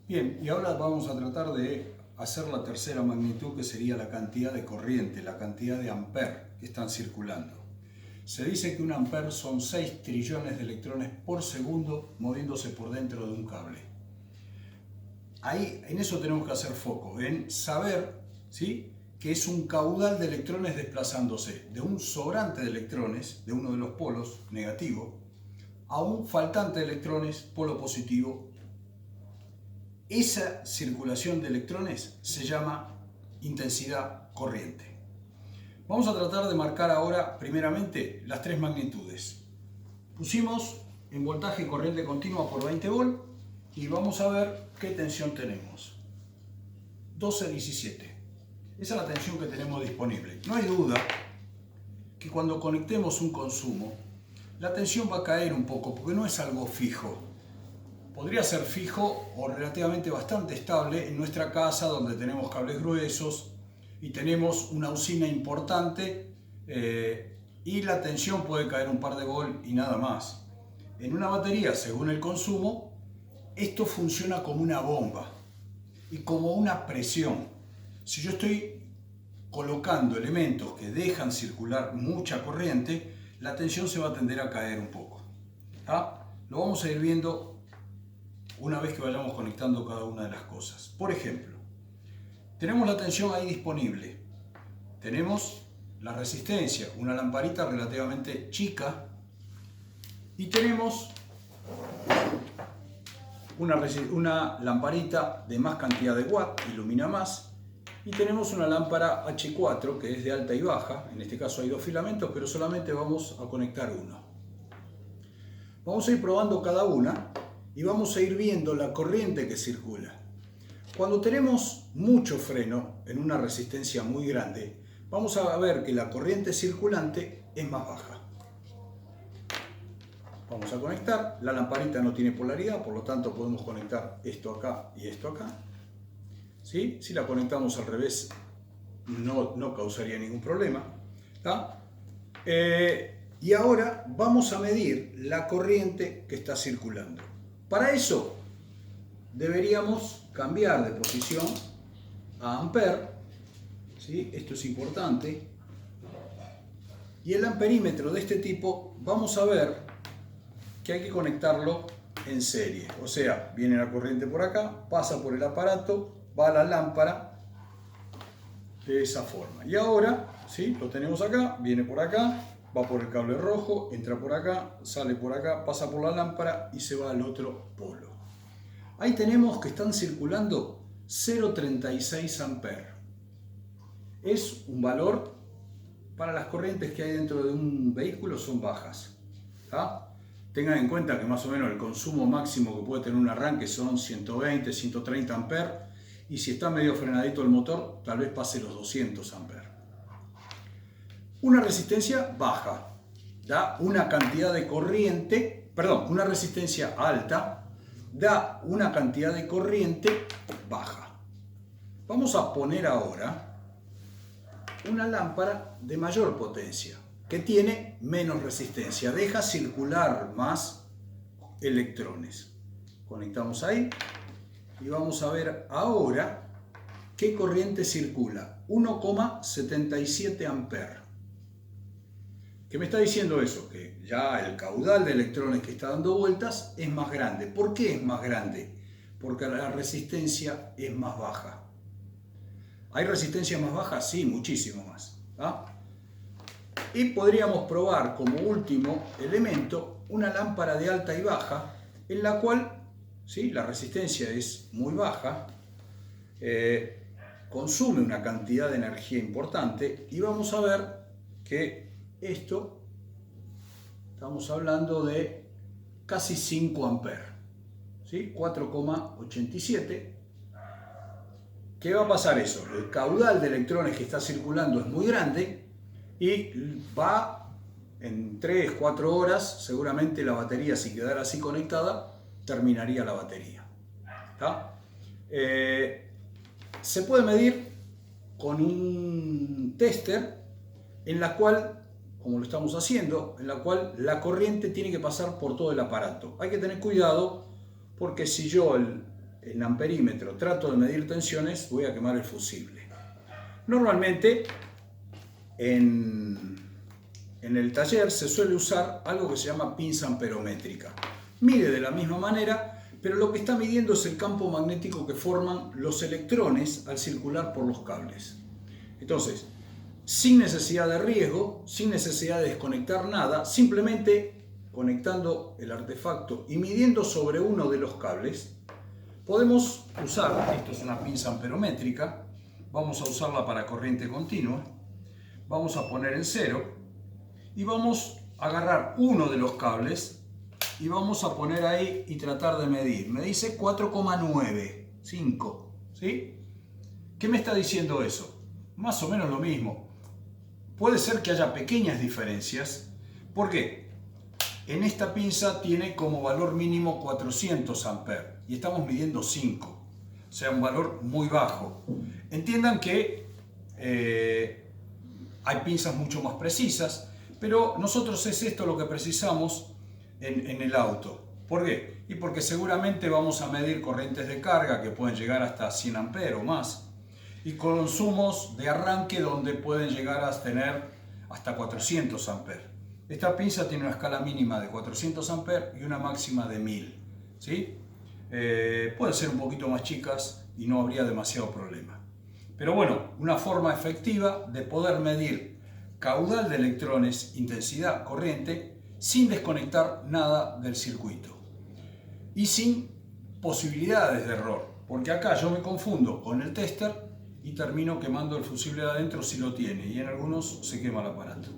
Bien, y ahora vamos a tratar de hacer la tercera magnitud, que sería la cantidad de corriente, la cantidad de amperes que están circulando. Se dice que un amper son 6 trillones de electrones por segundo moviéndose por dentro de un cable. Ahí, en eso tenemos que hacer foco, en saber, ¿sí?, que es un caudal de electrones desplazándose de un sobrante de electrones, de uno de los polos negativo, a un faltante de electrones, polo positivo. Esa circulación de electrones se llama intensidad corriente. Vamos a tratar de marcar ahora, primeramente, las tres magnitudes. Pusimos en voltaje corriente continua por 20 volt y vamos a ver qué tensión tenemos. 1217. Esa es la tensión que tenemos disponible. No hay duda que cuando conectemos un consumo, la tensión va a caer un poco porque no es algo fijo. Podría ser fijo o relativamente bastante estable en nuestra casa, donde tenemos cables gruesos y tenemos una usina importante, y la tensión puede caer un par de volt y nada más. En una batería, según el consumo, esto funciona como una bomba y como una presión. Si yo estoy colocando elementos que dejan circular mucha corriente, la tensión se va a tender a caer un poco. Lo vamos a ir viendo una vez que vayamos conectando cada una de las cosas. Por ejemplo, tenemos la tensión ahí disponible. Tenemos la resistencia, una lamparita relativamente chica, y tenemos una lamparita de más cantidad de watt, ilumina más, y tenemos una lámpara H4 que es de alta y baja. En este caso hay dos filamentos, pero solamente vamos a conectar uno. Vamos a ir probando cada una y vamos a ir viendo la corriente que circula. Cuando tenemos mucho freno en una resistencia muy grande, vamos a ver que la corriente circulante es más baja. Vamos a conectar, la lamparita no tiene polaridad, por lo tanto podemos conectar esto acá y esto acá. ¿Sí? Si la conectamos al revés, no causaría ningún problema. Y ahora vamos a medir la corriente que está circulando. Para eso deberíamos cambiar de posición a amper, ¿sí? Esto es importante. Y el amperímetro de este tipo, vamos a ver que hay que conectarlo en serie. O sea, viene la corriente por acá, pasa por el aparato, va a la lámpara, de esa forma. Y ahora, ¿sí?, lo tenemos acá, viene por acá, va por el cable rojo, entra por acá, sale por acá, pasa por la lámpara y se va al otro polo. Ahí tenemos que están circulando 0,36 amperes. Es un valor para las corrientes que hay dentro de un vehículo, son bajas. Tengan en cuenta que más o menos el consumo máximo que puede tener un arranque son 120, 130 amperes, y si está medio frenadito el motor, tal vez pase los 200 amperes. Una resistencia baja da una cantidad de corriente, una resistencia alta da una cantidad de corriente baja. Vamos a poner ahora una lámpara de mayor potencia, que tiene menos resistencia, deja circular más electrones. Conectamos ahí y vamos a ver ahora qué corriente circula. 1,77 amperes. ¿Qué me está diciendo eso? Que ya el caudal de electrones que está dando vueltas es más grande. ¿Por qué es más grande? Porque la resistencia es más baja. ¿Hay resistencia más baja? Sí, muchísimo más. Y podríamos probar como último elemento una lámpara de alta y baja, en la cual, ¿sí?, la resistencia es muy baja, consume una cantidad de energía importante, y vamos a ver que esto, estamos hablando de casi 5 amperes, ¿sí? 4,87. ¿Qué va a pasar eso? El caudal de electrones que está circulando es muy grande y va en 3-4 horas, seguramente la batería, si quedara así conectada, terminaría la batería. Se puede medir con un tester en la cual, como lo estamos haciendo, en la cual la corriente tiene que pasar por todo el aparato. Hay que tener cuidado porque si yo en amperímetro trato de medir tensiones, voy a quemar el fusible. Normalmente en el taller se suele usar algo que se llama pinza amperométrica. Mide de la misma manera, pero lo que está midiendo es el campo magnético que forman los electrones al circular por los cables. Entonces, sin necesidad de riesgo, sin necesidad de desconectar nada, simplemente conectando el artefacto y midiendo sobre uno de los cables, podemos usar, esto es una pinza amperométrica, vamos a usarla para corriente continua, vamos a poner en 0 y vamos a agarrar uno de los cables y vamos a poner ahí y tratar de medir. Me dice 4,95, ¿sí? ¿Qué me está diciendo eso? Más o menos lo mismo. Puede ser que haya pequeñas diferencias. ¿Por qué? En esta pinza tiene como valor mínimo 400 amperes y estamos midiendo 5, o sea, un valor muy bajo. Entiendan que hay pinzas mucho más precisas, pero nosotros es esto lo que precisamos en el auto. ¿Por qué? Y porque seguramente vamos a medir corrientes de carga que pueden llegar hasta 100 amperes o más, y consumos de arranque donde pueden llegar a tener hasta 400 amperes. Esta pinza tiene una escala mínima de 400 amperes y una máxima de 1000, ¿sí? Pueden ser un poquito más chicas y no habría demasiado problema. Pero bueno, una forma efectiva de poder medir caudal de electrones, intensidad, corriente, sin desconectar nada del circuito y sin posibilidades de error, porque acá yo me confundo con el tester y termino quemando el fusible de adentro si lo tiene, y en algunos se quema el aparato.